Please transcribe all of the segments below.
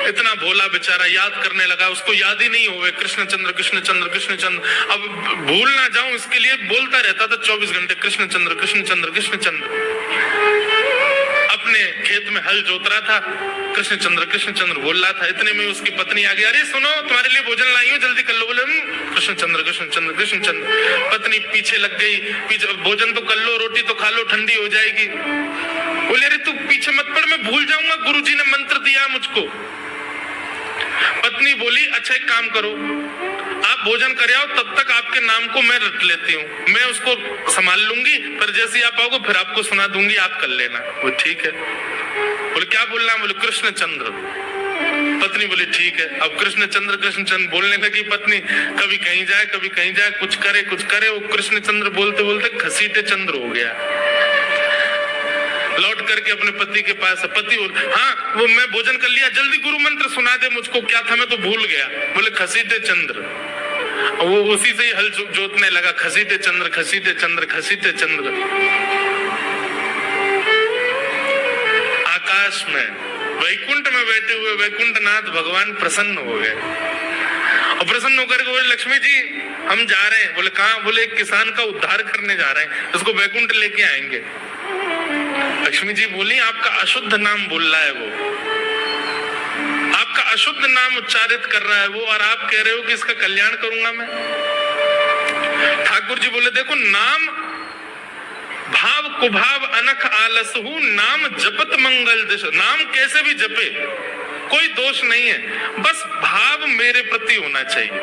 इतना भोला बेचारा याद करने लगा, उसको याद ही नहीं हुए कृष्णचंद्र कृष्णचंद्र कृष्णचंद्र। अब भूल ना जाऊं इसके लिए बोलता रहता था 24 घंटे कृष्णचंद्र कृष्णचंद्र कृष्णचंद्र। अपने खेत में हल जोत रहा था, कृष्णचंद्र कृष्णचंद्र बोल रहा था। इतने में उसकी पत्नी आ गई, अरे सुनो तुम्हारे लिए भोजन लाई हूं, जल्दी कर लो। बोले कृष्णचंद्र कृष्णचंद्र कृष्णचंद्र। पत्नी पीछे लग गई, पीछे भोजन तो कर लो, रोटी तो खा लो, ठंडी हो जाएगी। बोले अरे तू पीछे मत पड़, मैं भूल जाऊंगा, गुरुजी ने मंत्र दिया मुझको। पत्नी बोली अच्छा एक काम करो, आप भोजन कर आओ, तब तक आपके नाम को मैं रट लेती हूँ, मैं उसको संभाल लूंगी, पर जैसे आप आओगे फिर आपको सुना दूंगी, आप कर लेना। वो ठीक है। बोले क्या बोलना? बोले कृष्णचंद्र। पत्नी बोली ठीक है। अब कृष्णचंद्र कृष्णचंद्र बोलने लगी पत्नी, कभी कहीं जाए कभी कहीं जाए, कुछ करे। वो कृष्णचंद्र बोलते बोलते घसीटे चंद्र हो गया। लौट करके अपने पति के पास, पति बोल हाँ वो मैं भोजन कर लिया, जल्दी गुरु मंत्र सुना दे मुझको, क्या था मैं तो भूल गया। बोले घसीटे चंद्र। वो उसी से ही हल जोतने लगा, घसीटे चंद्र घसीटे चंद्र घसीटे चंद्र। आकाश में वैकुंठ में बैठे हुए वैकुंठनाथ भगवान प्रसन्न हो गए, और प्रसन्न होकर के बोले लक्ष्मी जी हम जा रहे हैं। बोले कहाँ? बोले एक किसान का उद्धार करने जा रहे हैं, उसको वैकुंठ लेके आएंगे। लक्ष्मी जी बोली आपका अशुद्ध नाम बोल रहा है वो, आपका अशुद्ध नाम उच्चारित कर रहा है वो, और आप कह रहे हो कि इसका कल्याण करूंगा मैं। ठाकुर जी बोले देखो नाम भाव कुभाव अनख आलसहु, नाम जपत मंगल दिश। नाम कैसे भी जपे कोई दोष नहीं है, बस भाव मेरे प्रति होना चाहिए।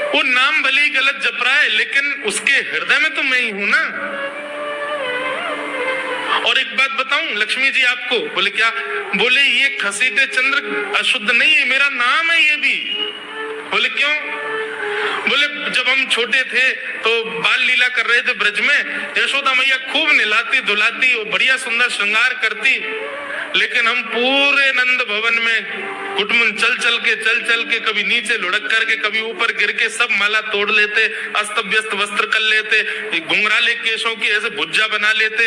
वो नाम भले ही गलत जप रहा है, लेकिन उसके हृदय में तो मैं ही हूं ना। और एक बात बताऊं लक्ष्मी जी आपको? बोले क्या? बोले ये घसीटे चंद्र अशुद्ध नहीं है, मेरा नाम है ये भी। बोले क्यों? बोले जब हम छोटे थे तो बाल लीला कर रहे थे ब्रज में, यशोदा मैया खूब नहलाती धुलाती और बढ़िया सुंदर श्रृंगार करती, लेकिन हम पूरे नंद भवन में कुटुंब चल चल के कभी नीचे लुढ़क करके कभी ऊपर गिर के सब माला तोड़ लेते, अस्त व्यस्त वस्त्र कर लेते, घुंघराले केशों की ऐसे भुज्जा बना लेते,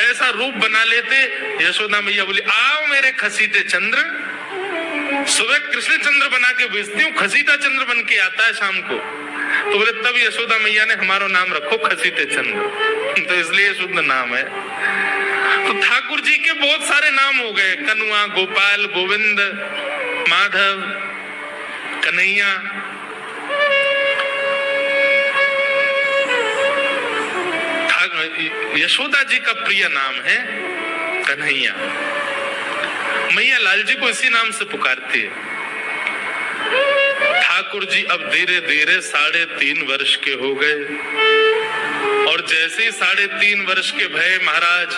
ऐसा रूप बना लेते। यशोदा मैया बोली आओ मेरे घसीटे चंद्र, सुबह कृष्ण चंद्र बना के भेजती हूँ, घसीटा चंद्र बन के आता है शाम को। तो बोले तब यशोदा मैया ने हमारा नाम रखो घसीटे चंद्र, तो इसलिए शुद्ध नाम है। तो ठाकुर जी के बहुत सारे नाम हो गए, कनुआ, गोपाल, गोविंद, माधव, कन्हैया। यशोदा जी का प्रिय नाम है कन्हैया। मैया लाल जी को इसी नाम से पुकारती है। ठाकुर जी अब धीरे धीरे 3.5 वर्ष के हो गए, और जैसे ही 3.5 वर्ष के भय महाराज,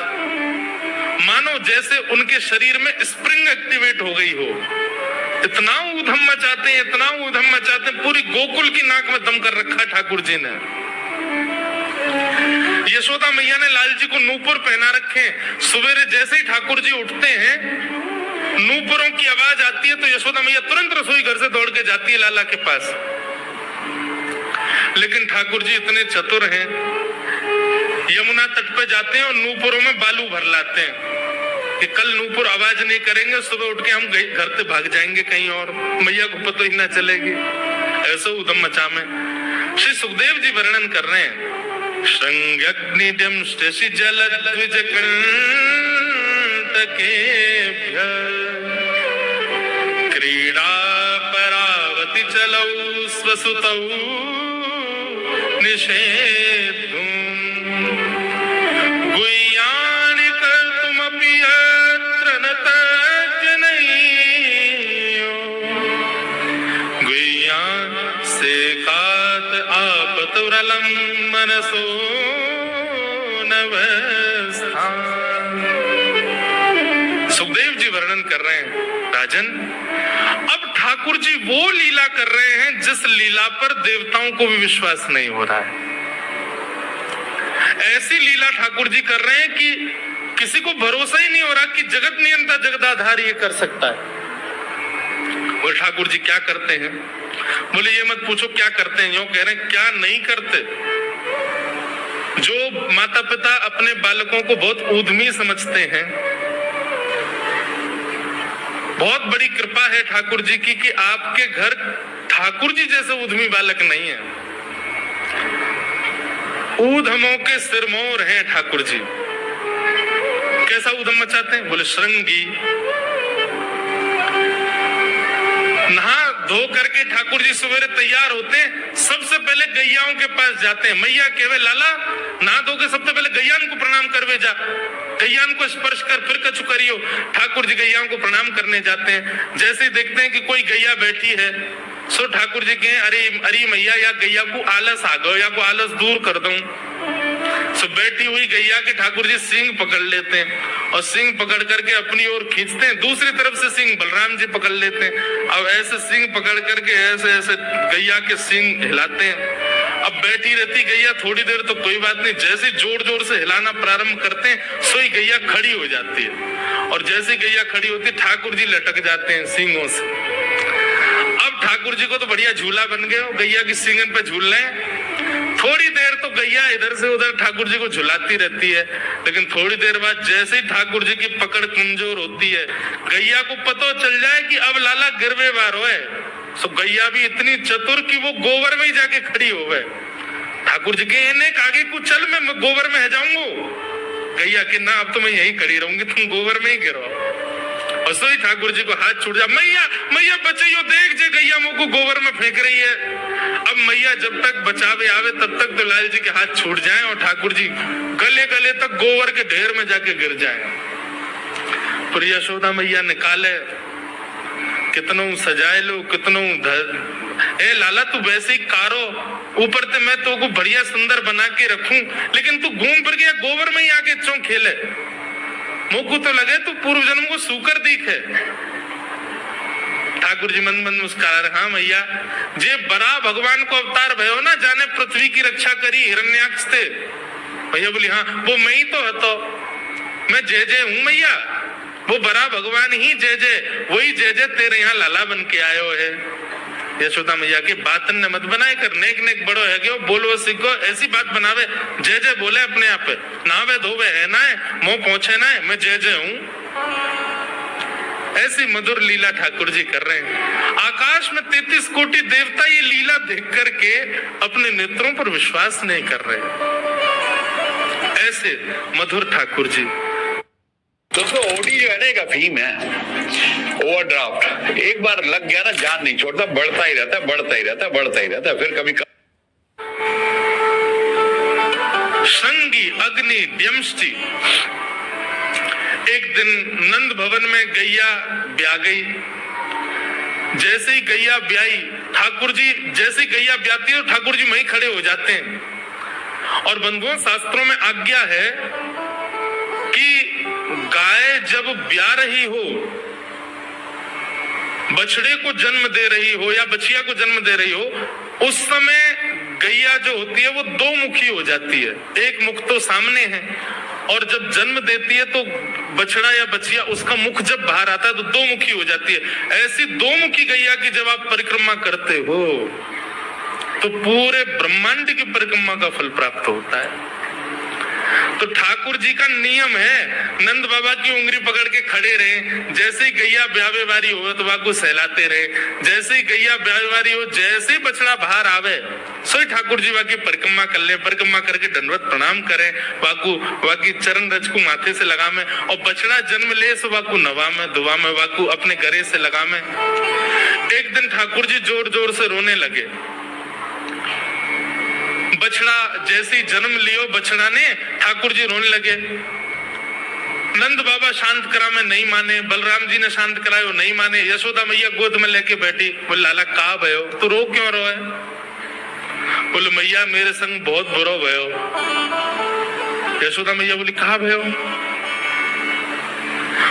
मानो जैसे उनके शरीर में स्प्रिंग एक्टिवेट हो गई हो। इतना ऊधम मचाते हैं, इतना ऊधम मचाते हैं, पूरी गोकुल की नाक में दम कर रखा ठाकुर जी ने। यशोदा मैया ने लाल जी को नूपुर पहना रखे। सवेरे जैसे ही ठाकुर जी उठते हैं, नूपुरों की आवाज आती है तो यशोदा मैया तुरंत रसोई घर से दौड़ के जाती है लाला के पास। लेकिन ठाकुर जी इतने चतुर हैं, यमुना तट पे जाते हैं और नूपुरों में बालू भर लाते हैं कि कल नूपुर आवाज नहीं करेंगे, सुबह उठ के हम घर से भाग जाएंगे कहीं और, मैया को पता ही ना चलेगी। ऐसा उधम मचा में श्री सुखदेव जी वर्णन कर रहे हैं, श्रृंग्यग्निजं स्टेशि जलद्विज कंटकेभ्य क्रीडा परावति चलौ स्वसुतौ निषेधुं गुह्यानि कर्तुमपि यत्र न तज्जनैयो गुह्यान् सेकात् आपतुरलं मनसो नवस्थान्। सुखदेव जी वर्णन कर रहे हैं राजन, अब ठाकुर जी वो लीला कर रहे हैं जिस लीला पर देवताओं को भी विश्वास नहीं हो रहा है। ऐसी लीला ठाकुर जी कर रहे हैं कि किसी को भरोसा ही नहीं हो रहा कि जगत नियंता जगदाधार ये कर सकता है। बोले ठाकुर जी क्या करते हैं? बोले ये मत पूछो क्या करते हैं, यूं कह रहे हैं क्या नहीं करते। जो माता पिता अपने बालकों को बहुत ऊधमी समझते हैं, बहुत बड़ी कृपा है ठाकुर जी की कि आपके घर ठाकुर जी जैसे उद्यमी बालक नहीं है। ऊधमों के सिरमौर हैं ठाकुर जी। कैसा उद्यम मचाते हैं? बोले श्रृंगी। नहा धो करके ठाकुर जी सवेरे तैयार होते हैं, सबसे पहले गैयाओं के पास जाते हैं। मैया कहवे लाला नहा धो के सबसे पहले गैयान को प्रणाम करवे जा, गैयान को स्पर्श कर फिर कछु करियो। ठाकुर जी गैयाओं को प्रणाम करने जाते हैं। जैसे ही देखते हैं कि कोई गैया बैठी है, सो ठाकुर जी कहें अरे अरे मैया या गैया को आलस आ गयो, या को आलस दूर कर दूं। सो बैठी हुई गैया के ठाकुर जी सींग पकड़ लेते हैं और सींग पकड़ करके अपनी ओर खींचते हैं। दूसरी तरफ से सींग बलराम जी पकड़ लेते हैं। अब ऐसे सींग पकड़ करके ऐसे ऐसे गैया के सींग हिलाते हैं। अब बैठी रहती गैया थोड़ी देर तो कोई बात नहीं, जैसे जोर जोर से हिलाना प्रारंभ करते हैं सोई गैया खड़ी हो जाती है। और जैसे गैया खड़ी होती है ठाकुर जी लटक जाते हैं सींगों से। अब ठाकुर जी को तो बढ़िया झूला बन गया, गैया की सींगन पे झूल रहे। थोड़ी देर तो गैया इधर से उधर ठाकुर जी को झुलाती रहती है, लेकिन थोड़ी देर बाद जैसे ही ठाकुर जी की पकड़ कमजोर होती है, गैया को पता चल जाए कि अब लाला गिरवे वारो है, तो गैया भी इतनी चतुर कि वो गोबर में ही जाके खड़ी हो गए। ठाकुर जी के आगे को चल, मैं गोबर में जाऊंगा। गैया कि ना अब तो मैं यहीं खड़ी रहूंगी, तुम गोबर में ही गिरो। और सोई ठाकुर जी को हाथ छूट जा, मैया मैया बचाइयो, देख जे गैया मुंह को गोबर में फेंक रही है। अब मैया जब तक बचावे आवे तब तक तो लाल जी के हाथ छूट जाएं और ठाकुर जी गले गले तक गोबर के ढेर में जाके गिर जाएं। फिर यशोदा मैया निकाले, कितनों सजाए लो, कितनों ए लाला तू वैसे ही कारो, ऊपर से मैं तो को बढ़िया सुंदर बना के रखूं, लेकिन तू घूम फिर गया गोबर में ही आके चौ खेले। मुझको तो लगे तू पूर्व जन्म को सूकर दिखे। ठाकुर जी मन मन मुस्कुरा रहे, हाँ मैया जे बड़ा भगवान को अवतार भयो ना, जाने पृथ्वी की रक्षा करी हिरण्याक्ष थे। भैया बोली हाँ वो मैं ही तो हतो, मैं जय जय हूँ मैया, वो बड़ा भगवान ही जय जय, वही जय जय तेरे यहाँ लाला बन के आयो है। यशोदा मैया की बातन ने मत बनाए कर, नेक नेक बड़ो है क्यों बोलो सीखो, ऐसी बात बनावे जय जय बोले अपने आप पे, नावे धोवे है ना है मुंह पहुंचे ना है, मैं जय जय हूँ। ऐसी मधुर लीला ठाकुर जी कर रहे हैं। आकाश में 33 कोटि देवता ये लीला देख करके अपने नेत्रों पर विश्वास नहीं कर रहे। ऐसे मधुर ठाकुर जी। दोस्तों ओडी जो है ना एक अफीम है, ओवरड्राफ्ट, एक बार लग गया ना जान नहीं छोड़ता, बढ़ता ही रहता है, बढ़ता ही रहता है, बढ़ता ही रहता है। फिर कभी संगी अग्नि व्यंष्टि। एक दिन नंद भवन में गैया ब्याह गई। जैसे ही गैया ब्याई, ठाकुर जी जैसे ही गैया ब्याती है ठाकुर जी वहीं खड़े हो जाते हैं। और बंधुओं शास्त्रों में आज्ञा है कि गाय जब ब्याह रही हो, बछड़े को जन्म दे रही हो या बछिया को जन्म दे रही हो, उस समय गैया जो होती है वो दो मुखी हो जाती है। एक मुख तो सामने है और जब जन्म देती है तो बछड़ा या बछिया उसका मुख जब बाहर आता है तो दो मुखी हो जाती है। ऐसी दो मुखी गैया की जब आप परिक्रमा करते हो तो पूरे ब्रह्मांड की परिक्रमा का फल प्राप्त होता है। तो ठाकुर जी का नियम है, नंद बाबा की उंगली पकड़ के खड़े रहे, जैसे ही गैया ब्यावे वारी हो तो वाकू सहलाते रहे, जैसे ही गैया ब्यावे वारी हो, जैसे ही बछड़ा बाहर आवे सोई ठाकुर जी वाकी परिक्रमा कर ले, परिक्रमा करके दंडवत प्रणाम करें, वाकू वाकी चरण रज को माथे से लगा में, और बछड़ा जन्म ले सो वाकू नवा में दुआ में वाकू अपने गरे से लगा में। एक दिन ठाकुर जी जोर जोर से रोने लगे। बछड़ा जैसे ही जन्म लियो बछड़ा ने, ठाकुर जी रोने लगे। नंद बाबा शांत करा में नहीं माने, बलराम जी ने शांत करायो नहीं माने। यशोदा मैया गोद में लेके बैठी, बोले लाला कहा भयो, तू रो क्यों रोए? बोले मैया मेरे संग बहुत बुरा भयो। यशोदा मैया बोली कहा भयो?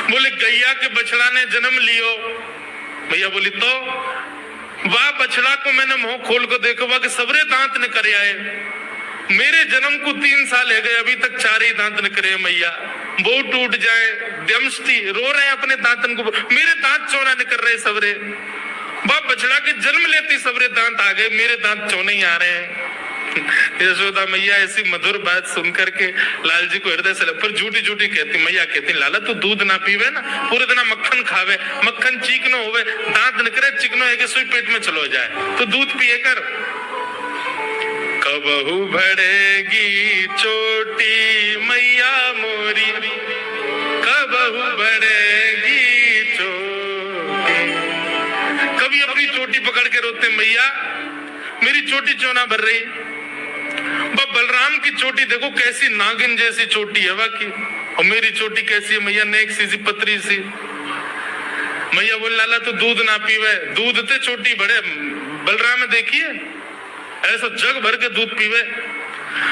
बोले गैया के बछड़ा ने जन्म लियो। मैया बोली तो वाह बछड़ा को मैंने मुंह खोल को देखो कि सबरे दांत न करे आए, मेरे जन्म को 3 साल है गए अभी तक 4 ही दांत न करे मैया, वो टूट जाए व्यंष्टि रो रहे हैं अपने दांतन को, मेरे दांत चौना न कर रहे सबरे। वाह बछड़ा के जन्म लेती सबरे दांत आ गए, मेरे दांत चौने ही आ रहे हैं। यशोदा मैया ऐसी मधुर बात सुन करके लाल जी को हृदय से फिर झूठी झूठी कहती, मैया कहती लाला तू दूध ना पीवे ना, पूरे दिन मक्खन खावे, मक्खन चीकनो होवे, दांत निकरे चिकनो है कि सुई पेट में चलो जाए, तो दूध पिए कर। कबहू बढ़ेगी चोटी मैया मोरी, कबहू बढ़ेगी चोटी। कभी अपनी चोटी पकड़ के रोते, मैया मेरी चोटी क्यों ना भर रही। बलराम की चोटी देखो कैसी नागिन जैसी चोटी है वाकई, और मेरी चोटी कैसी है मैया, नेक सी पतरी सी। मैया बोल लाला तो दूध ना पीवे, दूध ते चोटी बड़े। बलराम देखिए ऐसा जग भर के दूध पीवे।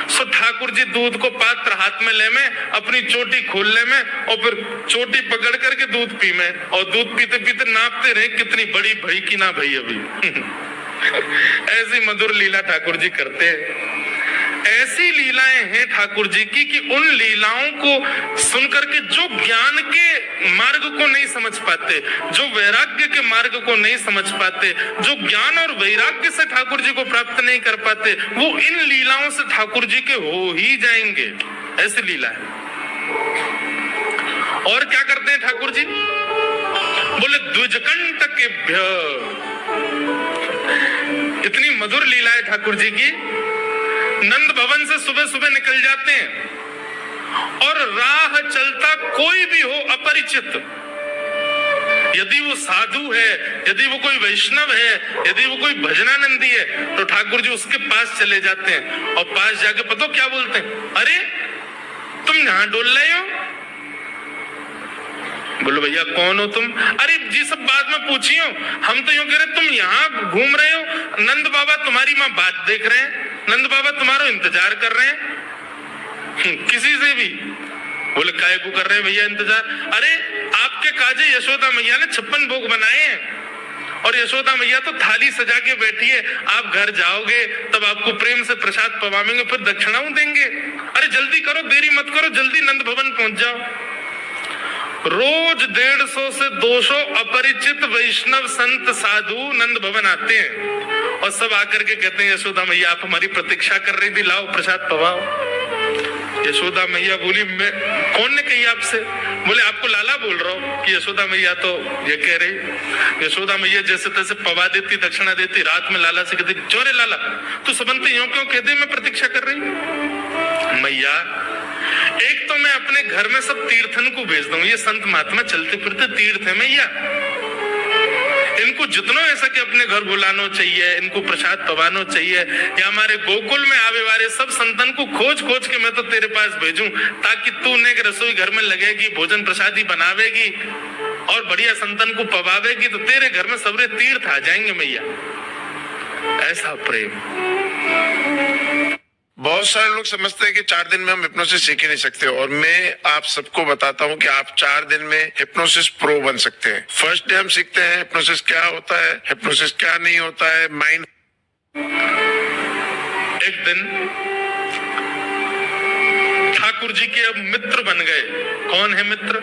सो ठाकुर जी दूध को पात्र हाथ में ले में, अपनी चोटी खोल ले में, और फिर चोटी पकड़ करके दूध पी में, और दूध पीते पीते नापते रहे कितनी बड़ी भई की ना भई अभी। ऐसी मधुर लीला ठाकुर जी करते हैं। ऐसी लीलाएं हैं ठाकुर जी की कि उन लीलाओं को सुनकर के जो ज्ञान के मार्ग को नहीं समझ पाते, जो वैराग्य के मार्ग को नहीं समझ पाते, जो ज्ञान और वैराग्य से ठाकुर जी को प्राप्त नहीं कर पाते, वो इन लीलाओं से ठाकुर जी के हो ही जाएंगे। ऐसी लीला है। और क्या करते हैं ठाकुर जी, बोले द्विजकंटकेभ्य। इतनी मधुर लीला है ठाकुर जी की। नंद भवन से सुबह सुबह निकल जाते हैं और राह चलता कोई भी हो अपरिचित, यदि वो साधु है, यदि वो कोई वैष्णव है, यदि वो कोई भजनानंदी है, तो ठाकुर जी उसके पास चले जाते हैं और पास जाके पता क्या बोलते हैं, अरे तुम यहां डोल रहे हो। बोलो भैया कौन हो तुम। अरे जी सब बाद में पूछियो, हम तो यूं कह रहे तुम यहाँ घूम रहे हो, नंद बाबा तुम्हारी माँ बात देख रहे हैं, नंद बाबा तुम्हारा इंतजार कर रहे हैं। किसी से भी। बोले काय को कर रहे हैं भैया इंतजार। अरे आपके काजे यशोदा मैया ने 56 भोग बनाए हैं, और यशोदा मैया तो थाली सजा के बैठी है, आप घर जाओगे तब आपको प्रेम से प्रसाद पवाएंगे, फिर दक्षिणाओं देंगे। अरे जल्दी करो, देरी मत करो, जल्दी नंद भवन पहुंच जाओ। रोज 150 से 200 अपरिचित वैष्णव संत साधु नंद भवन आते हैं और सब आकर के कहते हैं यशोदा मैया आप हमारी प्रतीक्षा कर रही थी, लाओ प्रसाद पवाओ। यशोदा मैया बोली मैं कौन ने कही आपसे। बोले आपको लाला बोल रहा हूँ कि यशोदा मैया तो ये कह रही। यशोदा मैया जैसे तैसे पवा देती, दक्षिणा देती, रात में लाला से कहती चोरे लाला तू सबंते यूं क्यों कहते मैं प्रतीक्षा कर रही। मैया एक तो मैं अपने घर में सब तीर्थन को भेज दूं, ये संत महात्मा चलते फिरते तीर्थ है मैया, इनको जितना ऐसा कि अपने घर बुलाना चाहिए, इनको प्रसाद पवाना चाहिए, या हमारे गोकुल में आवे वाले सब संतन को खोज खोज के मैं तो तेरे पास भेजूं, ताकि तू ने रसोई घर में लगेगी, भोजन प्रसादी बनावेगी और बढ़िया संतन को पवावेगी, तो तेरे घर में सबरे तीर्थ आ जाएंगे मैया। ऐसा प्रेम। बहुत सारे लोग समझते हैं कि 4 दिन में हम हिप्नोसिस सीख ही नहीं सकते, और मैं आप सबको बताता हूं कि आप 4 दिन में हिप्नोसिस प्रो बन सकते हैं। फर्स्ट डे हम सीखते हैं हिप्नोसिस क्या होता है, हिप्नोसिस क्या नहीं होता है, माइंड। एक दिन ठाकुर जी के अब मित्र बन गए। कौन है मित्र?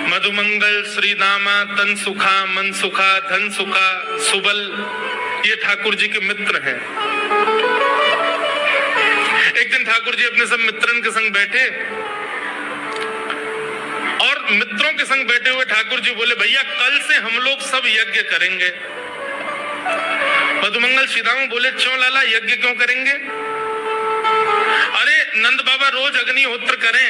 मधुमंगल, श्रीदामा, तन सुखा, मन सुखा, धन सुखा, सुबल, ये ठाकुर जी के मित्र हैं। एक दिन ठाकुर जी अपने सब मित्रन के संग बैठे, और मित्रों के संग बैठे हुए ठाकुर जी बोले भैया कल से हम लोग सब यज्ञ करेंगे। मधुमंगल श्रीदामा बोले क्यों लाला यज्ञ क्यों करेंगे? अरे नंद बाबा रोज अग्निहोत्र करें।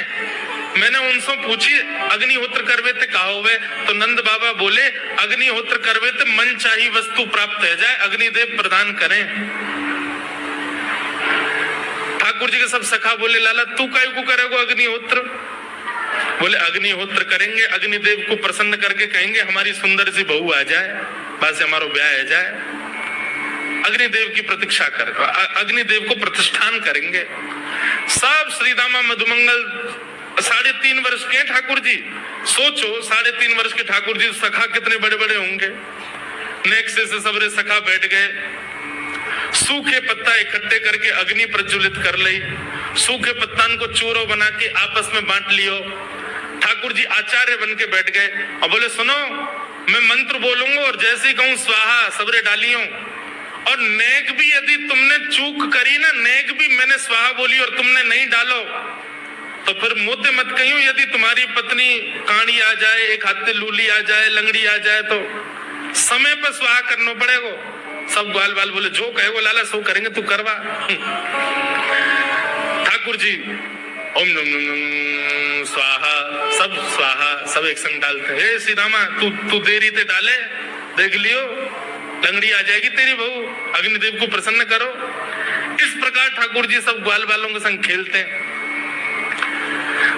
मैंने उनसे पूछी अग्निहोत्र करवे ते कहा हुए, तो नंद बाबा बोले अग्निहोत्र करवे ते मन चाहिए वस्तु प्राप्त है जाए, अग्निदेव प्रदान करें। ठाकुर जी के सब सखा बोले लाला तू काय को करेगो अग्निहोत्र? बोले अग्निहोत्र करेंगे, अग्निदेव को प्रसन्न करके कहेंगे हमारी सुंदर सी बहू आ जाए, बस हमारा ब्याह हो जाए। अग्निदेव की प्रतीक्षा कर, अग्निदेव को प्रतिष्ठान करेंगे। सब श्रीदामा मधुमंगल 3.5 वर्ष के ठाकुर जी, सोचो 3.5 वर्ष के ठाकुर जी, सखा कितने बड़े बड़े होंगे। नेक्स्ट से सबरे सखा बैठ गए, सूखे पत्ता इकट्ठे करके अग्नि प्रज्वलित कर ली, सूखे पत्तान को चूरो बना के आपस में बांट लियो। ठाकुर जी आचार्य बन के बैठ गए और बोले सुनो मैं मंत्र बोलूंगा और जैसे ही कहूं स्वाहा सबरे डालियों, और नेक भी यदि तुमने चूक करी ना, नेक भी मैंने स्वाहा बोली और तुमने नहीं डालो, तो फिर मुद्दे मत कहियो। यदि तुम्हारी पत्नी काणी आ जाए, एक हाथे लूली आ जाए, लंगड़ी आ जाए, तो समय पर स्वाहा करना पड़ेगा। सब ग्वाल बाल बोले जो कहेगो लाला सो करेंगे, तू करवा। ठाकुर जी ओम नम नम नम स्वाहा, सब स्वाहा, सब एक संग डालते हैं। श्री रामा तू देरी ते डाले, देख लियो लंगड़ी आ जाएगी तेरी बहू, अग्निदेव को प्रसन्न करो। इस प्रकार ठाकुर जी सब ग्वाल बालों के संग खेलते हैं।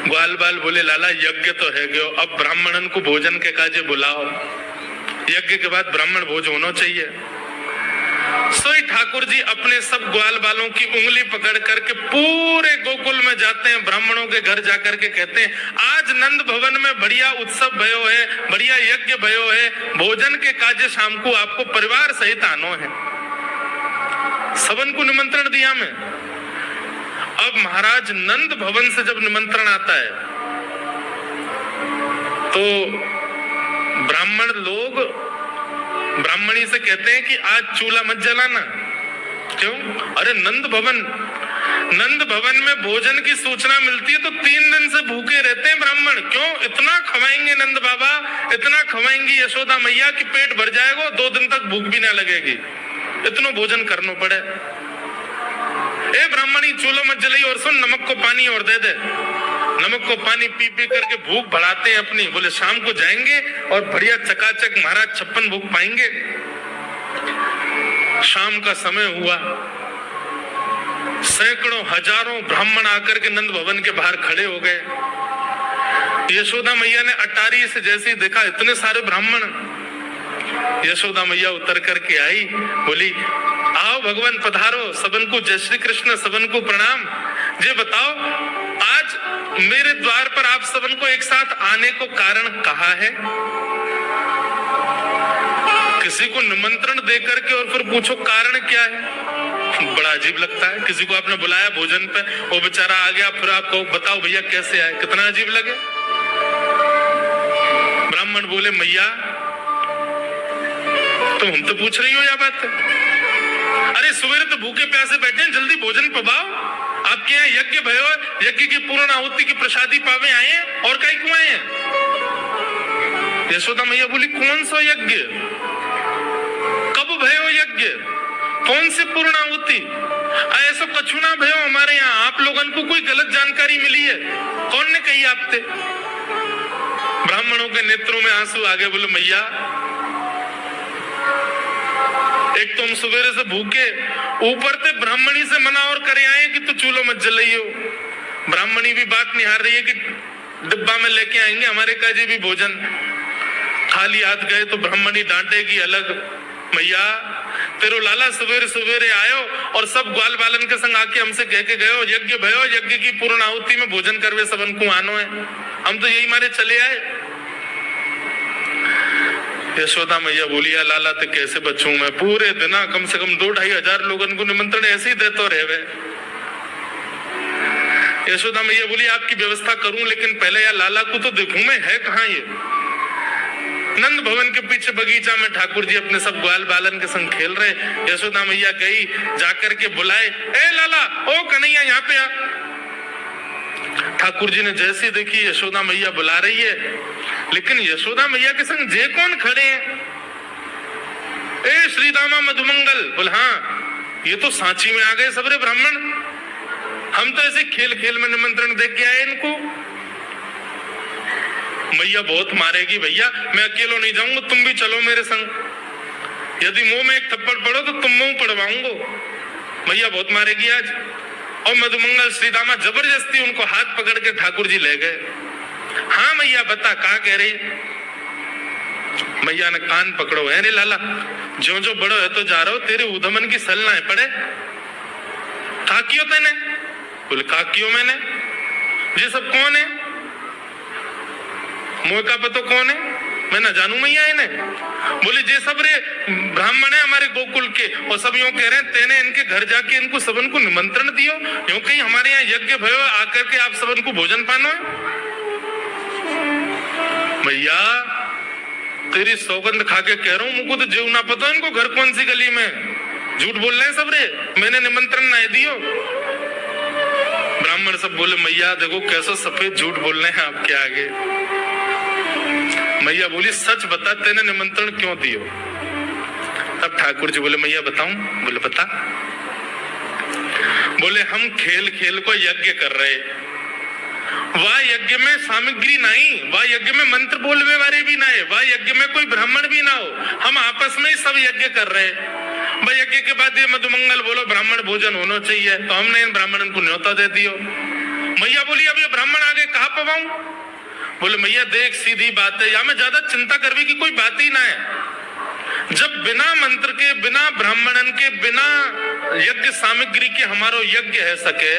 ग्वाल बाल बोले लाला यज्ञ तो है गयो, अब ब्राह्मणन को भोजन के काजे बुलाओ, यज्ञ के बाद ब्राह्मण भोज होना चाहिए। सोई ठाकुर जी अपने सब ग्वाल बालों की उंगली पकड़ करके पूरे गोकुल में जाते हैं, ब्राह्मणों के घर जाकर के कहते हैं आज नंद भवन में बढ़िया उत्सव भयो है, बढ़िया यज्ञ भयो है, भोजन के काजे शाम को आपको परिवार सहित आनो है। सबन को निमंत्रण दिया मैं। अब महाराज नंद भवन से जब निमंत्रण आता है तो ब्राह्मण लोग ब्राह्मणी से कहते हैं कि आज चूल्हा मत जलाना। क्यों? अरे नंद भवन में भोजन की सूचना मिलती है तो 3 दिन से भूखे रहते हैं ब्राह्मण। क्यों? इतना खवाएंगे नंद बाबा, इतना खवाएंगी यशोदा मैया कि पेट भर जाएगा, 2 दिन तक भूख भी ना लगेगी, इतना भोजन करना पड़े। ए ब्राह्मणी चूल्हा मत जलाई और सुन, नमक को पानी और दे दे। नमक को पानी पी पी करके भूख बढ़ाते हैं अपनी। बोले शाम को जाएंगे और बढ़िया चकाचक महाराज 56 भूख पाएंगे। शाम का समय हुआ, सैकड़ों हजारों ब्राह्मण आकर के नंद भवन के बाहर खड़े हो गए। यशोदा मैया ने अटारी से जैसे ही देखा इतने सारे ब्राह्मण, यशोदा मैया उतर करके आई, बोली आओ भगवान पधारो, सबन को जय श्री कृष्ण, सबन को प्रणाम। ये बताओ आज मेरे द्वार पर आप सबन को एक साथ आने को कारण कहा है? किसी को निमंत्रण देकर के और फिर पूछो कारण क्या है, बड़ा अजीब लगता है। किसी को आपने बुलाया भोजन पे, वो बेचारा आ गया, फिर आपको बताओ भैया कैसे आए, कितना अजीब लगे। ब्राह्मण बोले मैया तुम हमसे पूछ रही हो या बात है? अरे सवेरे तो भूखे प्यासे बैठे हैं, जल्दी भोजन पबाओ। आपके यहाँ यज्ञ भयो, यज्ञ की पूर्ण आहुति की प्रसादी पावे आए हैं, और कहीं क्यों आए हैं? यशोदा मैया बोली कौन सा यज्ञ, कब भयो यज्ञ, कौन सी पूर्ण आहुति? ऐसा कछु ना भयो हमारे यहाँ, आप लोगों को कोई गलत जानकारी मिली है, कौन ने कही आपसे? ब्राह्मणों के नेत्रों में आंसू आ गए। बोले मैया एक तुम सवेरे से भूखे, ऊपर से ब्राह्मणी से मना और करे आए कि तू चूल्हा मत जलाइयो। ब्राह्मणी भी बात निहार रही है कि डिब्बा में लेके आएंगे हमारे काजी भी भोजन। खाली हाथ गए तो ब्राह्मणी डांटेगी अलग। मैया तेरो लाला सवेरे सवेरे आयो और सब ग्वाल बालन के संग आके हमसे कह के गयो यज्ञ भयो, यज्ञ की पूर्ण आहुति में भोजन करवे सबन को आनो है, हम तो यही मारे चले आए। यशोदा मैया बोली लाला तो कैसे बचूं मैं, पूरे दिन कम से कम 2-2.5 हजार लोगों को निमंत्रण ऐसे ही देते रहे। यशोदा मैया बोली आपकी व्यवस्था करूं, लेकिन पहले यार लाला को तो देखूं मैं, है कहाँ ये? नंद भवन के पीछे बगीचा में ठाकुर जी अपने सब ग्वाल बालन के संग खेल रहे। यशोदा मैया गई, जाकर के बुलाए, ए लाला ओ कन्हैया यहाँ पे आ। ठाकुर जी ने जैसे देखी यशोदा मैया बुला रही है, लेकिन यशोदा मैया के संग जे कौन खड़े हैं? ए श्री दामा मधुमंगल। बोल हाँ ये तो सांची में आ गए सबरे ब्राह्मण, हम तो ऐसे खेल खेल में निमंत्रण दे के आए इनको। मैया बहुत मारेगी भैया, मैं अकेलो नहीं जाऊंगा, तुम भी चलो मेरे संग। यदि मुंह में एक थप्पड़ पड़ो तो तुम मुंह पड़वाऊंगा। मैया बहुत मारेगी आज। और मधुमंगल श्रीदामा जबरदस्ती उनको हाथ पकड़ के ठाकुर जी ले गए। हाँ मैया बता कहा कह रही? मैया ने कान पकड़ो, है रे लाला जो जो बड़ो है तो जा रहा हो, तेरे उधमन की सल ना पड़े। काकियो तेने? बोले काकियो मैंने। ये सब कौन है? मुँह का पतो कौन है? मैं ना जानू मैया इन्हें। बोले जे सब रे ब्राह्मण है हमारे गोकुल के, और सब यूं कह रहे हैं तेने इनके घर जाके इनको सबन को निमंत्रण दियो, यूं कहीं हमारे यहाँ यज्ञ भयो आकर के आप सबन को भोजन पानो है। भैया तेरी सौगंध खा के कह रहा हूं, मुझको तो जीव ना पता इनको घर कौन सी गली में। झूठ बोल रहे हैं सब रे, मैंने निमंत्रण ना दियो। ब्राह्मण सब बोले मैया देखो कैसा सफेद झूठ बोल रहे हैं आपके आगे। मैया बोली सच बता तेने निमंत्रण क्यों दियो। तब ठाकुर जी बोले मैया बताऊं? बोले बता। बोले हम खेल खेल को यज्ञ कर रहे, वह यज्ञ में सामग्री नहीं, वह यज्ञ में मंत्र बोलने वाले भी ना है, वह यज्ञ में कोई ब्राह्मण भी ना हो, हम आपस में ही सब यज्ञ कर रहे। भाई यज्ञ के बाद ये मधुमंगल बोलो ब्राह्मण भोजन होना चाहिए, तो हमने इन ब्राह्मणों को न्योता दे दियो। मैया बोली अब ये ब्राह्मण आगे कहाँ पवाऊं? बोले मैया देख सीधी बात है, या में ज्यादा चिंता करने की कोई बात ही ना है। जब बिना मंत्र के, बिना ब्राह्मणन के, बिना यज्ञ सामग्री के हमारो यज्ञ है सके,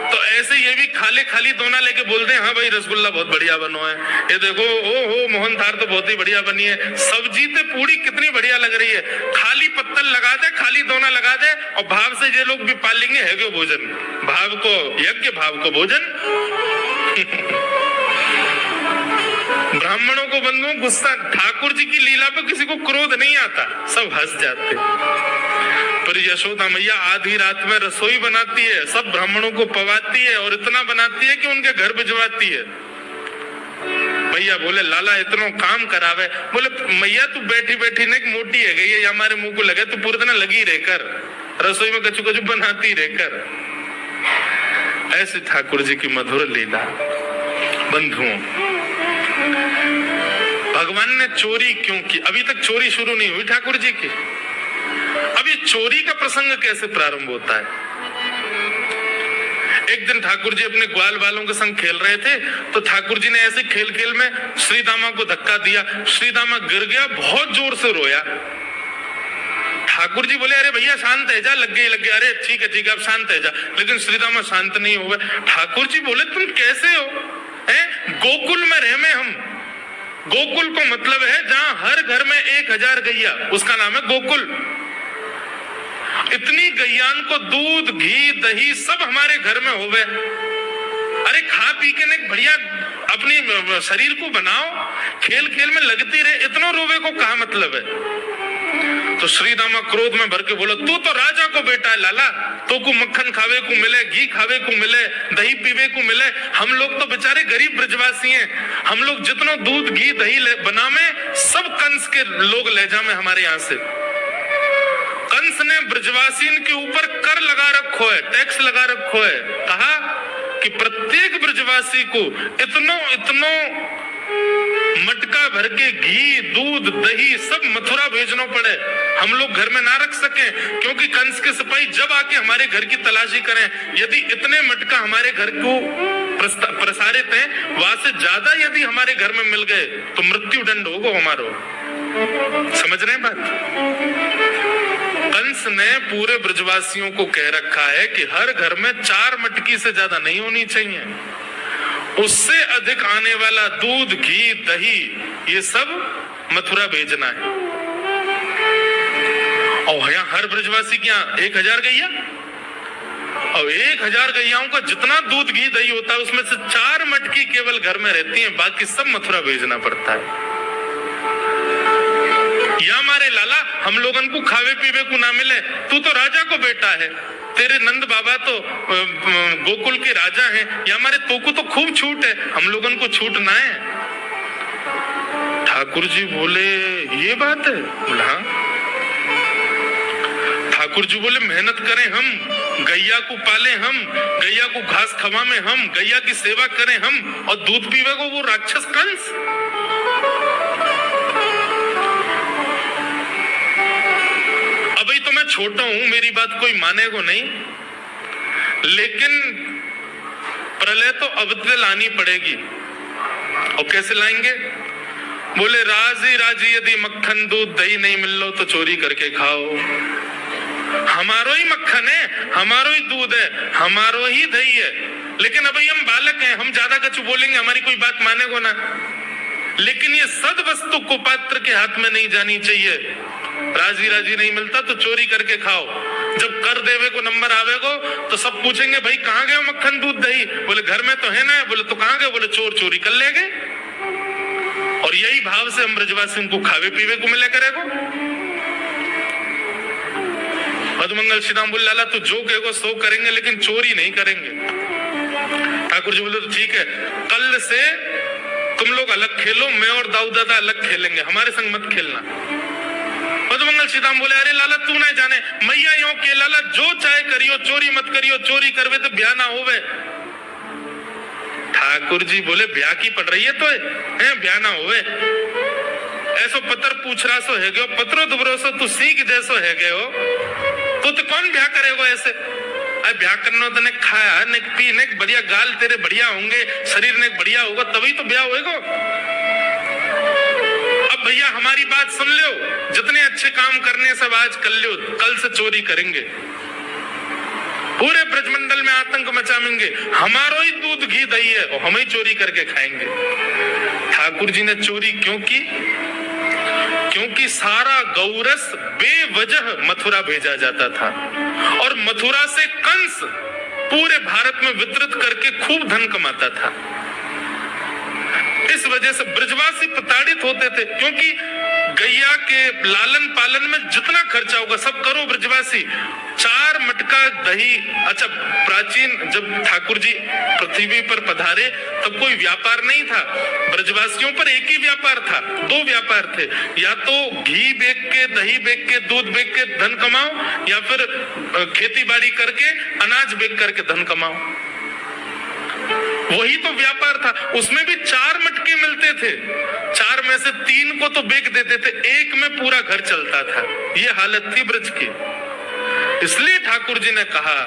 तो ऐसे ये भी खाली खाली दोना लेके बोलते हैं हाँ भाई रसगुल्ला बहुत बढ़िया बनो है, ये देखो ओ हो मोहन थार तो बहुत ही बढ़िया बनी है, सब्जी तो पूरी कितनी बढ़िया लग रही है, खाली पत्तल लगा दे, खाली दोना लगा दे, और भाव से ये लोग भी पालेंगे है क्यों भोजन, भाव को यज्ञ भाव को भोजन। ब्राह्मणों को बंधुओं गुस्सा, ठाकुर जी की लीला पर किसी को क्रोध नहीं आता, सब हंस जाते। पर यशोदा मैया आधी रात में रसोई बनाती है, सब ब्राह्मणों को पवाती है और इतना बनाती है कि उनके घर भिजवाती है। भैया बोले लाला इतना काम करावे। बोले मैया तू बैठी बैठी ने मोटी है गई है, हमारे मुंह को लगे, तू पूरे दिन लगी रहकर रसोई में कचू कचू बनाती रहकर। ऐसी ठाकुर जी की मधुर लीला। बंधुओं भगवान ने चोरी क्यों की? अभी तक चोरी शुरू नहीं हुई ठाकुर जी की। अभी चोरी का प्रसंग कैसे प्रारंभ होता है? एक दिन ठाकुर जी अपने ग्वाल वालों के संग खेल रहे थे, तो ठाकुर जी ने ऐसे खेल खेल में श्रीदामा को धक्का दिया, श्रीदामा गिर गया, बहुत जोर से रोया। ठाकुर जी बोले अरे भैया शांत है जा, लग गई। अरे ठीक है अब शांत है जा, लेकिन श्रीदामा शांत नहीं हुए। ठाकुर जी बोले तुम कैसे हो? गोकुल में रहे में हम, गोकुल को मतलब है जहां हर घर में 1000 गैया, उसका नाम है गोकुल। इतनी गैयान को दूध घी दही सब हमारे घर में होवे। अरे खा पी के ने बढ़िया अपनी शरीर को बनाओ, खेल खेल में लगती रहे, इतना रोवे को कहा मतलब है? तो श्रीदामा क्रोध में भर के बोला तू तो राजा को बेटा है लाला, तो को मक्खन खावे को मिले, घी खावे को मिले, दही पीवे को मिले, हम लोग तो बेचारे गरीब ब्रजवासी हैं, हम लोग जितना दूध घी दही बनावे सब कंस के लोग ले जावे हमारे यहाँ से। कंस ने ब्रजवासी के ऊपर कर लगा रखो है, टैक्स लगा रखो है, कहा कि प्रत्येक ब्रजवासी को इतनो मटका भर के घी दूध दही सब मथुरा भेजना पड़े, हम लोग घर में ना रख सके, क्योंकि कंस के सिपाही जब आके हमारे घर की तलाशी करें, यदि इतने मटका हमारे घर को प्रसारित है, वहां से ज्यादा यदि हमारे घर में मिल गए तो मृत्यु दंड होगा हमारो। समझ रहे हैं बात? कंस ने पूरे ब्रजवासियों को कह रखा है कि हर घर में 4 मटकी से ज्यादा नहीं होनी चाहिए, उससे अधिक आने वाला दूध घी दही ये सब मथुरा भेजना है। और यहाँ हर ब्रजवासी के यहाँ 1000 गैया, और 1000 गैयाओं का जितना दूध घी दही होता है उसमें से 4 मटकी केवल घर में रहती हैं, बाकी सब मथुरा भेजना पड़ता है। या हमारे लाला हम लोगन को खावे पीवे को ना मिले, तू तो राजा को बेटा है, तेरे नंद बाबा तो गोकुल के राजा हैं, या हमारे तो को तो खूब छूट है, हम लोगन को छूट ना है। ठाकुर जी बोले ये बात है? बोला हाँ। ठाकुर जी बोले मेहनत करें हम, गैया को पाले हम, गैया को घास खवा में हम, गैया की सेवा करें हम, और दूध पीवे को वो राक्षस कंस। अभी तो मैं छोटा हूं, मेरी बात कोई मानेगा नहीं, लेकिन प्रलय तो अब तक लानी पड़ेगी। और कैसे लाएंगे? बोले राजी राजी यदि मक्खन दूध दही नहीं मिल लो तो चोरी करके खाओ, हमारो ही मक्खन है, हमारो ही दूध है, हमारो ही दही है, लेकिन अभी हम बालक हैं, हम ज्यादा कछु बोलेंगे हमारी कोई बात मानेगो ना। लेकिन ये सद वस्तु कुपात्र के हाथ में नहीं जानी चाहिए। राजी राजी नहीं मिलता तो चोरी करके खाओ, जब कर देवे को नंबर आवेगो तो सब पूछेंगे भाई कहाँ गए मक्खन दूध दही? बोले घर में तो है ना। बोले तो कहाँ गए? बोले चोर चोरी कर ले गए। और यही भाव से हम ब्रजवासियों को खावे पीवे को मिले करेगो। मधुमंगल श्रीराम बोले लाला तू जो कहेगा सो करेंगे लेकिन चोरी नहीं करेंगे। ठाकुर जी बोले तो ठीक है, कल से तुम लोग अलग खेलो, मैं और दाऊ दादा अलग खेलेंगे, हमारे संग मत खेलना। मधुमंगल श्रीराम बोले अरे लाला तू नहीं जाने, मैया यो के लाला जो चाहे करियो, चोरी मत करियो, चोरी करवे तो ब्याह ना होवे। ठाकुर जी बोले ब्याह की पड़ रही है तो है ब्याह ना होवे, ऐसो पत्र पूछ रहा सो है गयो, पत्रो दुबरो सो तू सीख जैसो है गयो, तो कौन ब्याह करेगा ऐसे? अरे ब्याह करना तो ने खाया ने पी ने बढ़िया गाल तेरे बढ़िया होंगे, शरीर ने बढ़िया होगा तभी तो ब्याह होएगा। अब भैया हमारी बात सुन लो, जितने अच्छे काम करने सब आज कर लो, कल से चोरी करेंगे, पूरे ब्रजमंडल में आतंक मचाएंगे, हमारो ही दूध घी दही है और हम ही चोरी करके खाएंगे। ठाकुर जी ने चोरी क्यों की? क्योंकि सारा गौरस बेवजह मथुरा भेजा जाता था और मथुरा से कंस पूरे भारत में वितरित करके खूब धन कमाता था। इस वजह से ब्रजवासी प्रताड़ित होते थे, क्योंकि गैया के लालन पालन में जितना खर्चा होगा सब करो ब्रजवासी। 4 मटका दही, अच्छा प्राचीन जब ठाकुर जी पृथ्वी पर पधारे तब कोई व्यापार नहीं था, ब्रजवासियों पर एक ही व्यापार था, 2 व्यापार थे, या तो घी बेच के, दही बेच के, दूध बेच के धन कमाओ, या फिर खेती बाड़ी करके अनाज बेच करके धन कमाओ, वही तो व्यापार था। उसमें भी 4 मटके मिलते थे, 4 में से 3 को तो बेच देते थे, 1 में पूरा घर चलता था। ये हालत थी ब्रज की। इसलिए ठाकुर जी ने कहा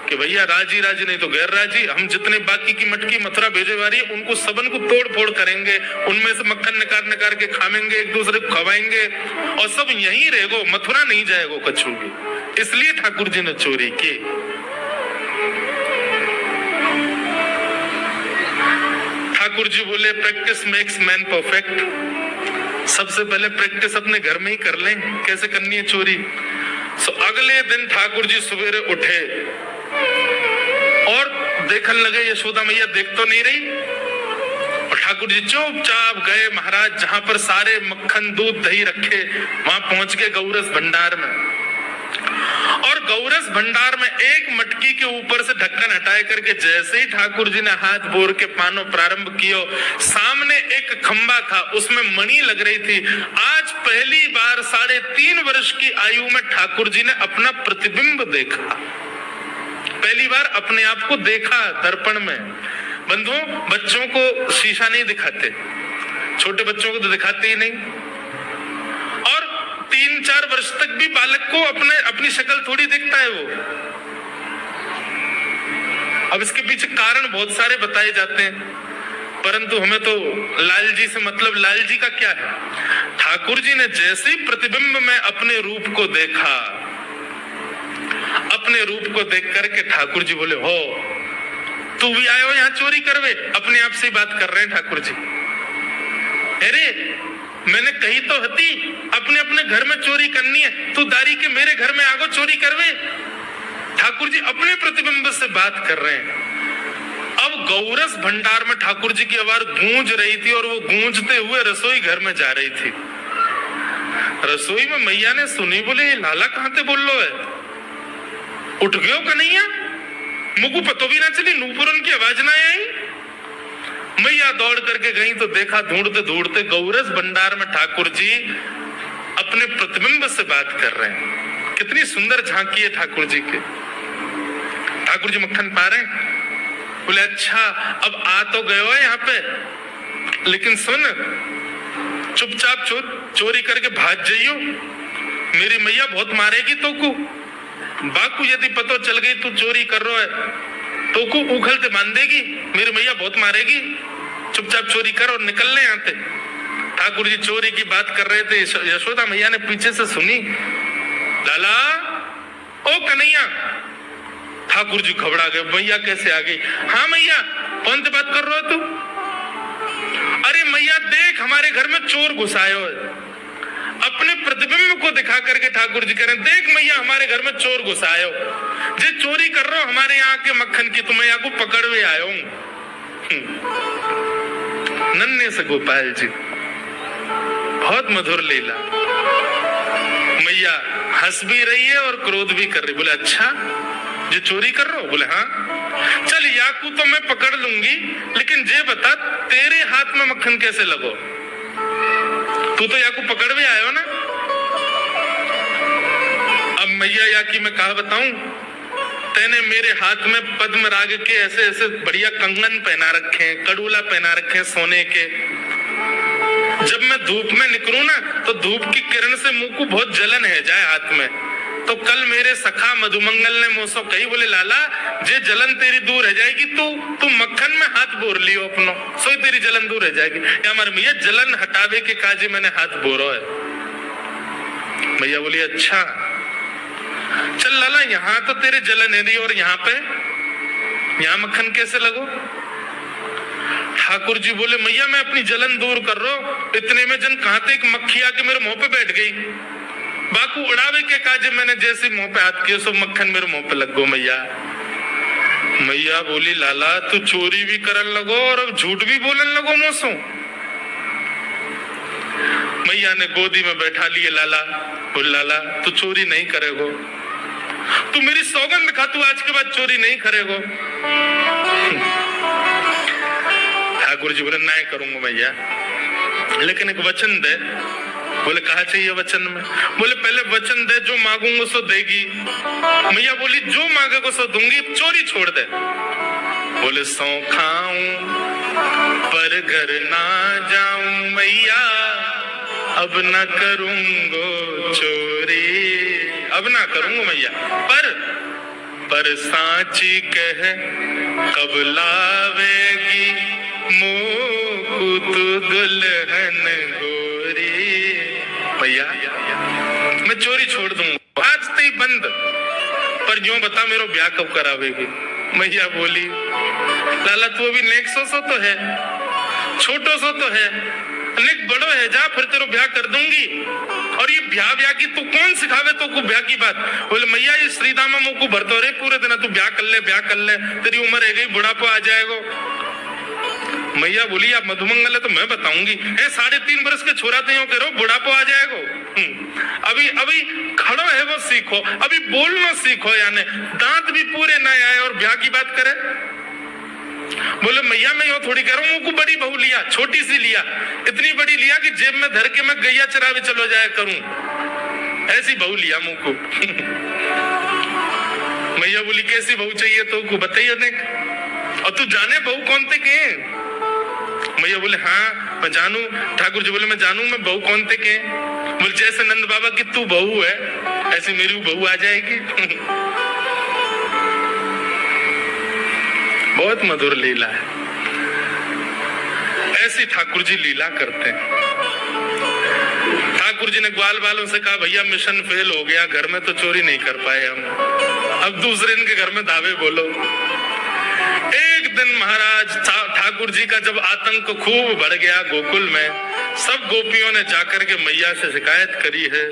कि भैया राजी राजी नहीं तो गैर राजी, हम जितने बाकी की मटकी मथुरा भेजे वाली है उनको सबन को तोड़ फोड़ करेंगे, उनमें से मक्खन निकाल निकाल के खाएंगे, एक दूसरे को खवाएंगे और सब यहीं रहेगो, मथुरा नहीं जाएगो कछु भी। इसलिए ठाकुर जी ने चोरी की। ठाकुर जी बोले प्रैक्टिस मेक्स मैन परफेक्ट। सबसे पहले प्रैक्टिस अपने घर में ही कर लें कैसे करनी है चोरी। सो अगले दिन ठाकुर जी सवेरे उठे और देखने लगे यशोदा मैया देख तो नहीं रही, और ठाकुर जी चुपचाप गए महाराज जहां पर सारे मक्खन दूध दही रखे, वहां पहुंच गए गौरस भंडार में। और गौरस भंडार में एक मटकी के ऊपर से ढक्कन हटाए करके जैसे ही ठाकुर जी ने हाथ बोर के पानो प्रारंभ किया, सामने एक खंबा था, उसमें मणि लग रही थी। आज पहली बार 3.5 वर्ष की आयु में ठाकुर जी ने अपना प्रतिबिंब देखा, पहली बार अपने आप को देखा दर्पण में। बंधुओं, बच्चों को शीशा नहीं दिखाते, छोटे बच्चों को तो दिखाते ही नहीं, और 3-4 वर्ष तक भी बालक को अपनी शक्ल थोड़ी दिखता है वो। अब इसके पीछे कारण बहुत सारे बताए जाते हैं, परंतु हमें तो लाल जी से मतलब, लाल जी का क्या है? ठाकुर जी ने जैसे ही प्रतिबिंब में अपने रूप को देखा, अपने रूप को देख करके ठाकुर जी बोले हो तू भी आयो यहाँ चोरी करवे? अपने आप से बात कर रहे हैं ठाकुर जी। अरे मैंने कही तो हती अपने अपने घर में चोरी करनी है, तू दारी के मेरे घर में आगो चोरी करवे। ठाकुर जी अपने प्रतिबिंब से बात कर रहे हैं। अब गौरस भंडार में ठाकुर जी की आवाज गूंज रही थी और वो गूंजते हुए रसोई घर में जा रही थी। रसोई में मैया ने सुनी, बोले लाला कहां ते बोल लो है? उठ गयो कन्हैया? मुझको पतो भी ना चली, नूपुरन की आवाज ना आई। मैया दौड़ करके गई तो देखा ढूंढते ढूंढते गौरस भंडार में ठाकुर जी अपने प्रतिबिंब से बात कर रहे हैं। कितनी सुंदर झांकी है ठाकुर जी के। ठाकुर जी मक्खन पा रहे हैं। बोले अच्छा अब आ तो गए हो यहाँ पे, लेकिन सुन चुपचाप चोरी करके भाग जाइयो, मेरी मैया बहुत मारेगी तो को। बाकू यदि पतो चल गई तू चोरी कर रहा है तो को उखलते बांध देगी, मेरी मैया बहुत मारेगी, चुपचाप चोरी कर और निकल ले यहाँ से। ठाकुर जी चोरी की बात कर रहे थे, यशोदा मैया ने पीछे से सुनी, लाला ओ कन्हैया। ठाकुर जी घबरा गए, मैया कैसे आ गई? हाँ मैया, कौन सी बात कर रहे हो तू? अरे मैया देख हमारे घर में चोर घुसाए हो। अपने प्रतिबिंब को दिखा करके ठाकुर जी कह रहे हैं, देख मैया हमारे घर में चोर घुसाए हो, जे चोरी कर रहे हो हमारे यहाँ के मक्खन की, तो मैं यहाँ को पकड़वे आया हूं। नन्हे से गोपाल जी बहुत मधुर लीला। मैया हंस भी रही है और क्रोध भी कर रही। बोले अच्छा जो चोरी कर रहे हो? बोले हाँ। चल याकू तो मैं पकड़ लूंगी, लेकिन जे बता तेरे हाथ में मक्खन कैसे लगो? तू तो याकू पकड़ भी आयो ना। अब मैया याकी मैं कहा बताऊं, तेने मेरे हाथ में पद्म राग के ऐसे ऐसे बढ़िया कंगन पहना रखे हैं, कड़ूला पहना रखे हैं सोने के। जब मैं धूप में निकलूं ना तो धूप की किरण से मुंह को बहुत जलन है जाए हाथ में। तो कल मेरे सखा मधुमंगल ने मुझसे कही, बोले लाला जे जलन तेरी दूर रह जाएगी, तू मक्खन में हाथ बोर लियो अपनो, सोई तेरी जलन दूर रह जाएगी। या हमारे मैया जलन हटावे के काजे मैंने हाथ बोरो है। मैया बोली अच्छा चल लाला, यहाँ तो तेरे जलन है और यहाँ मक्खन कैसे लगो? ठाकुर जी बोले मैया मैं अपनी जलन दूर कर रहा हूं। इतने में जन कहां थे एक मक्खी आके मेरे मुंह पे बैठ गई। बाकू उड़ावे के काजे मैंने जैसे मुंह पे हाथ किया सब मक्खन मेरे मुंह पे लग गो। मैया बोली लाला तू चोरी भी करन लगो और अब झूठ भी बोलन लगो मोसो। मैया ने गोदी में बैठा लिए लाला। बोले लाला तू चोरी नहीं करेगो, तू मेरी सौगंध खा, तू आज के बाद चोरी नहीं करेगो। ठाकुर जी बोले नहीं करूंगा मैया, लेकिन एक वचन दे। बोले कहा चाहिए वचन में? बोले पहले वचन दे जो मांगूंगा सो देगी। मैया बोली जो मांगेगा सो दूंगी, चोरी छोड़ दे। बोले सौ खाऊं पर घर ना जाऊं मैया, अब ना करूंगो चोरी, अब ना करूंगा मैया। पर सांची कह कब लावेगी मोकू तू दुल्हन गोरी। भैया मैं चोरी छोड़ दूंगा आज ते बंद, पर जो बता मेरो ब्याह कब करावेगी? मैया बोली लाला तू अभी नेक सो तो है, छोटो सो तो है, नेक बड़ो है, जा फिर तेरो ब्याह कर दूंगी। और ये ब्याह की तू कौन सिखावे तो को ब्याह की बात? बोले मैया ये श्रीदामा मुझको भरतो रे पूरे दिन, तू ब्याह कर ले, तेरी उम्र है गई, बुढ़ापा आ जाएगा। मैया बोली आप मधुमंगल है तो मैं बताऊंगी। 3.5 बरस के छोरा थे कह रहे हो बुढ़ापा आ जाएगा। अभी खड़ो है वो सीखो, अभी बोलना सीखो, यानी दांत भी पूरे ना आए और ब्याह की बात करे। बोले मैया मैं यो थोड़ी कह रहा हूँ, मुझको बड़ी बहू लिया, छोटी सी लिया, इतनी बड़ी लिया कि जेब में धर के मैं गैया चरावे चलो जाया करूं, ऐसी बहू लिया मुझको। मैया बोली कैसी बहू चाहिए तो को बताइए देख, और तू जाने बहू कौन थे के? मैया बोले हाँ मैं जानू। ठाकुर जी बोले मैं जानू, मैं बहू कौन थे के? बोले जैसे नंद बाबा की तू बहू है ऐसी मेरी बहू आ जाएगी। बहुत मधुर लीला है, ऐसी ठाकुर जी लीला करते हैं। ठाकुर जी ने ग्वाल वालों से कहा भैया मिशन फेल हो गया, घर में तो चोरी नहीं कर पाए हम, अब दूसरे इनके घर में दावे बोलो। एक दिन महाराज ठाकुर जी का जब आतंक खूब बढ़ गया गोकुल में, सब गोपियों ने जाकर के मैया से शिकायत करी है।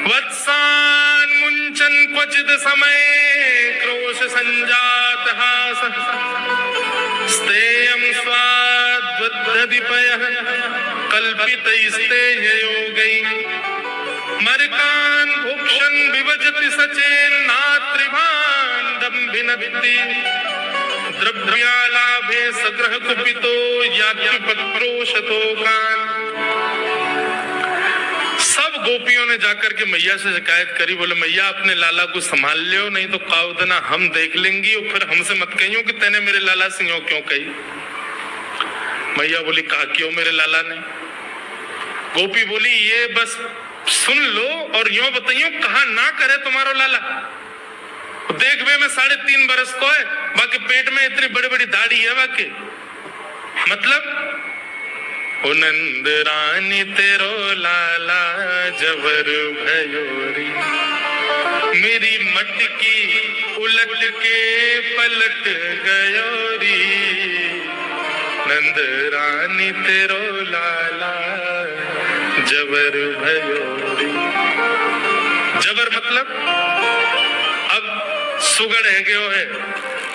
वत्सान मुंचन क्वचित समय क्रोश संजात हास, स्तेयं स्वाद्वद्दधिपयः कल्पितैस्तेय योगै, मर्कान् भुक्षन् विभजति सचेन्नात्रिभान् दम्भिनत्ति, द्रव्यालाभे सग्रह कुपितो याज्ञपत्रोशतोकान्। सब गोपियों ने जाकर के मैया से शिकायत करी। बोले मैया अपने लाला को संभाल लियो, नहीं तो काउदना हम देख लेंगी और फिर हमसे मत कहियो कि तेने मेरे लाला से यूं क्यों कही। मैया बोली कहा क्यों मेरे लाला ने? गोपी बोली ये बस सुन लो और यूं बताइयो कहा ना करे तुम्हारो लाला। देख वे मैं 3.5 बरस को है, बाकी पेट में इतनी बड़ी बड़ी दाढ़ी है बाकी। मतलब ओ नंद रानी तेरो लाला जबर भयोरी, मेरी मटकी उलट के पलट गयोरी, नंद रानी तेरो लाला जबर भयोरी। जबर मतलब अब सुगड़ है गयो है,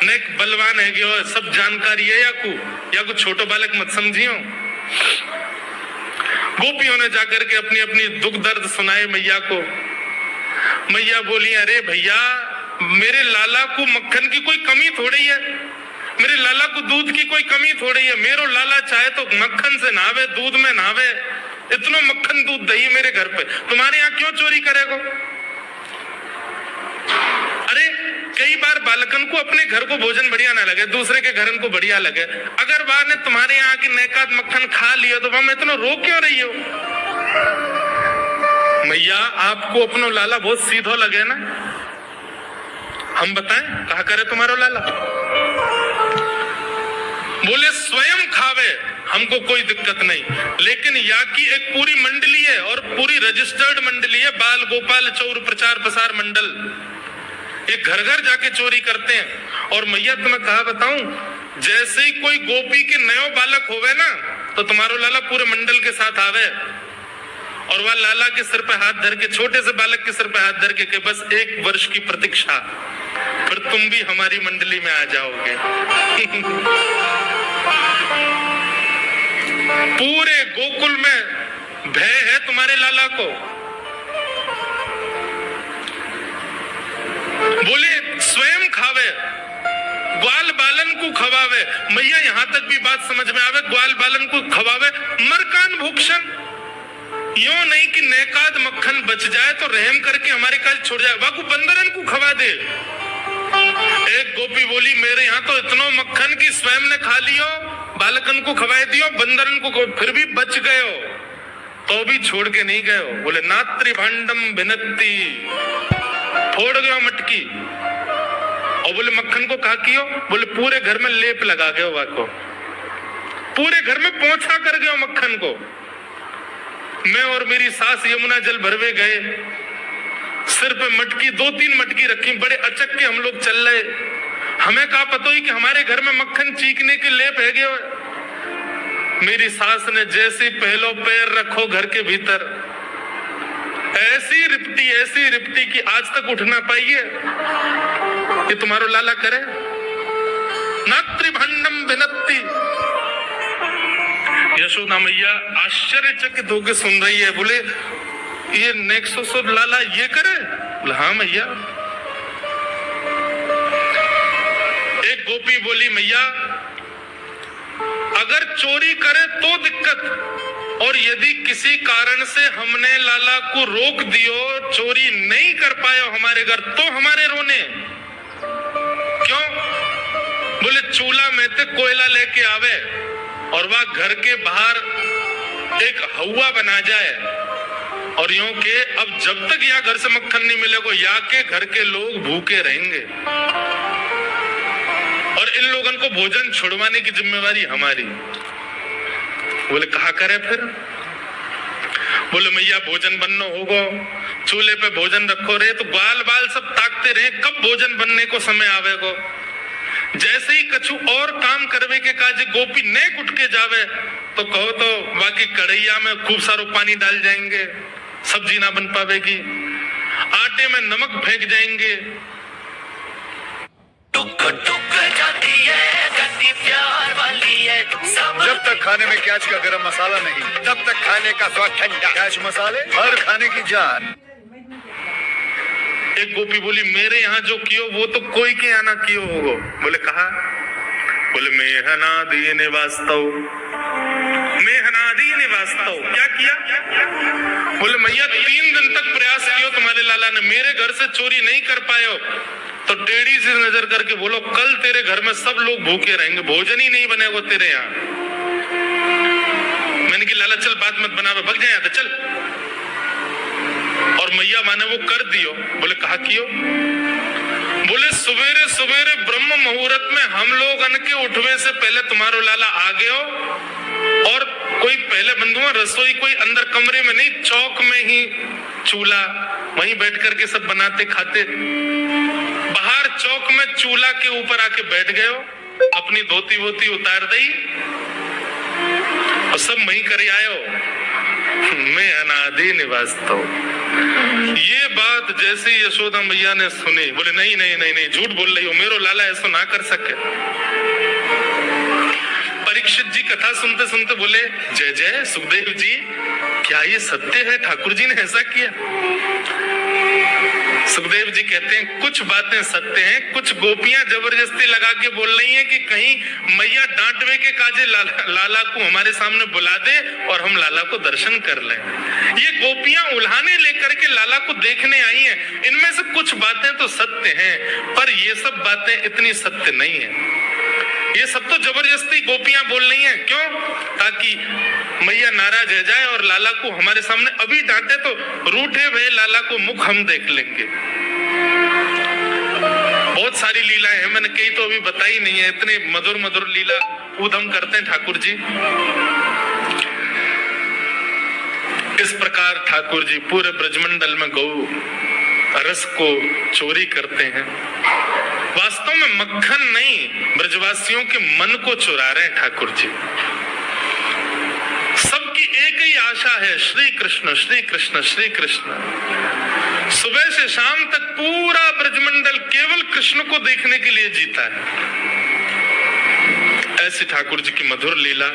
नेक बलवान है गयो है, सब जानकारी है या को छोटो बालक मत समझियो। गोपियों ने जाकर के अपनी अपनी दुख दर्द सुनाए मैया को। मैया बोली, अरे भैया, मेरे लाला को मक्खन की कोई कमी थोड़ी है, मेरे लाला को दूध की कोई कमी थोड़ी है। मेरो लाला चाहे तो मक्खन से नहावे, दूध में नहावे, इतना मक्खन दूध दही मेरे घर पे, तुम्हारे यहाँ क्यों चोरी करेगो? अरे कई बार बालकन को अपने घर को भोजन बढ़िया ना लगे, दूसरे के घर को बढ़िया लगे, अगर वह ने तुम्हारे यहाँ की नेकाद मक्खन खा लिया तो वह में इतना रो क्यों रही हो? मैया, आपको अपनो लाला बहुत सीधो लगे ना, हम बताएं कहा करे तुम्हारा लाला? बोले स्वयं खावे, हमको कोई दिक्कत नहीं, लेकिन यहाँ की एक पूरी मंडली है और पूरी रजिस्टर्ड मंडली है, बाल गोपाल चौर प्रचार प्रसार मंडल, ये घर घर जाके चोरी करते हैं। और मैया तुम्हें कहा बताऊं, जैसे ही कोई गोपी के नयो बालक होवे ना तो तुम्हारो लाला पूरे मंडल के साथ आवे और वह लाला के सिर पे हाथ धर के, छोटे से बालक के सिर पे हाथ धर के बस 1 वर्ष की प्रतीक्षा, फिर तुम भी हमारी मंडली में आ जाओगे। पूरे गोकुल में भय है तुम्हारे लाला को। बोले स्वयं खावे, ग्वाल बालन को खवावे। मैया यहां तक भी बात समझ में आवे, ग्वाल बालन को खवावे, मरकान भूक्षण, यूं नहीं कि नेकाद मक्खन बच जाए तो रहम करके हमारे काज छोड़ जाए, वाकू बंदरन को खवा दे। एक गोपी बोली, मेरे यहाँ तो इतना मक्खन की स्वयं ने खा लियो, बालकन को खवाए दियो, बंदरन को फिर भी बच गयो, तो भी छोड़ के नहीं गयो। बोले नात्री भांडम भिनती, फोड़ गयो मटकी। और बोले मक्खन को कहा कियो? बोले पूरे घर में लेप लगा गयो, वाको पूरे घर में पोंछा कर गयो मक्खन को। मैं और मेरी सास यमुना जल भरवे गए, सिर पे मटकी 2-3 मटकी रखी, बड़े अचक के हम लोग चल रहे, हमें कहा पता ही कि हमारे घर में मक्खन चीकने के लेप है गए। मेरी सास ने जैसे पहलो पैर रखो घर के भीतर, ऐसी रिपटी कि आज तक उठ ना पाइए। ये तुम्हारो लाला करे? नात्रिभंडम भिनत्ति। यशोदा मैया आश्चर्यचकित होकर सुन रही है। बोले ये नेक्सोसोर लाला ये करे? बोले हाँ मैया। एक गोपी बोली, मैया अगर चोरी करे तो दिक्कत, और यदि किसी कारण से हमने लाला को रोक दियो, चोरी नहीं कर पाए हमारे घर, तो हमारे रोने क्यों? बोले चूल्हा में ते कोयला लेके आवे और वह घर के बाहर एक हवा बना जाए, और यूं के अब जब तक यहाँ घर से मक्खन नहीं मिलेगा, यहाँ के घर के लोग भूखे रहेंगे, और इन लोगों को भोजन छुड़वाने की जिम्मेवारी हमारी। बोले कहा करे फिर? बोले मैया भोजन बनना होगा, चूल्हे पे भोजन रखो रहे, तो ग्वाल बाल सब ताकते रहे कब भोजन बनने को समय आवेगो। जैसे ही कछु और काम करवे के काज गोपी नेक उठ के जावे, तो कहो तो बाकी कढ़ैया में खूब सारो पानी डाल जाएंगे, सब्जी ना बन पावेगी, आटे में नमक फेंक जाएंगे। जब तक खाने में प्याज का गरम मसाला नहीं, तब तक खाने का स्वाद ठंडा। प्याज मसाले हर खाने की जान। एक गोपी बोली, मेरे यहाँ जो कियो वो तो कोई के यहाँ ना कियो होगो। बोले कहा? बोले मेहनादी निवास्तव, मेहनादी निवास्तव। क्या किया? बोले मैया 3 दिन तक प्रयास कियो तुम्हारे लाला ने, मेरे घर से चोरी नहीं कर पाए हो, तो टेढ़ी से नजर करके बोलो कल तेरे घर में सब लोग भूखे रहेंगे, भोजन ही नहीं बनेगा तेरे यहाँ। मैंने कि लाला चल बात मत बनावे, भग जाए तो चल। और मैया माने वो कर दियो। बोले कहा कियो? बोले सवेरे सवेरे ब्रह्म मुहूर्त में हम लोग अन के उठवे से पहले तुम्हारो लाला आ गयो, और कोई पहले बंधुआ रसोई कोई अंदर कमरे में नहीं, चौक में ही चूल्हा, वहीं बैठ करके सब बनाते खाते। बाहर चौक में चूल्हा के ऊपर आके बैठ गए, अपनी धोती वोती उतार दी और सब वहीं कर आयो। मैं अनादि निवास्तव। ये बात जैसे यशोदा मैया ने सुनी, बोले नहीं नहीं नहीं नहीं, झूठ बोल रही हो, मेरो लाला ऐसा ना कर सके। पर परीक्षित जी कथा सुनते सुनते बोले, जय जय सुखदेव जी, क्या ये सत्य है? ठाकुर जी ने ऐसा किया? सुखदेव जी कहते हैं, कुछ बातें सत्य हैं, कुछ गोपियां जबरदस्ती लगा के बोल रही हैं कि कहीं मैया डांटवे के काजे लाला को हमारे सामने बुला दे और हम लाला को दर्शन कर लें। ये गोपियां उल्हाने लेकर के लाला को देखने आई हैं। इनमें से कुछ बातें तो सत्य हैं, पर ये सब बातें इतनी सत्य नहीं है। ये सब तो जबरदस्ती गोपियां बोल रही हैं। क्यों? ताकि मैया नाराज हो जाए और लाला को हमारे सामने अभी डांटे तो रूठे हुए लाला को मुख हम देख लेंगे। बहुत सारी लीलाएं हैं, मैंने कई तो अभी बताई नहीं है। इतने मधुर मधुर लीला उधम करते हैं ठाकुर जी। इस प्रकार ठाकुर जी पूरे ब्रजमंडल में गौ रस को चोरी करते हैं। वास्तव में मक्खन नहीं, ब्रजवासियों के मन को चुरा रहे हैं ठाकुर जी। सबकी एक ही आशा है, श्री कृष्ण श्री कृष्ण श्री कृष्ण। सुबह से शाम तक पूरा ब्रजमंडल केवल कृष्ण को देखने के लिए जीता है। ऐसी ठाकुर जी की मधुर लीला।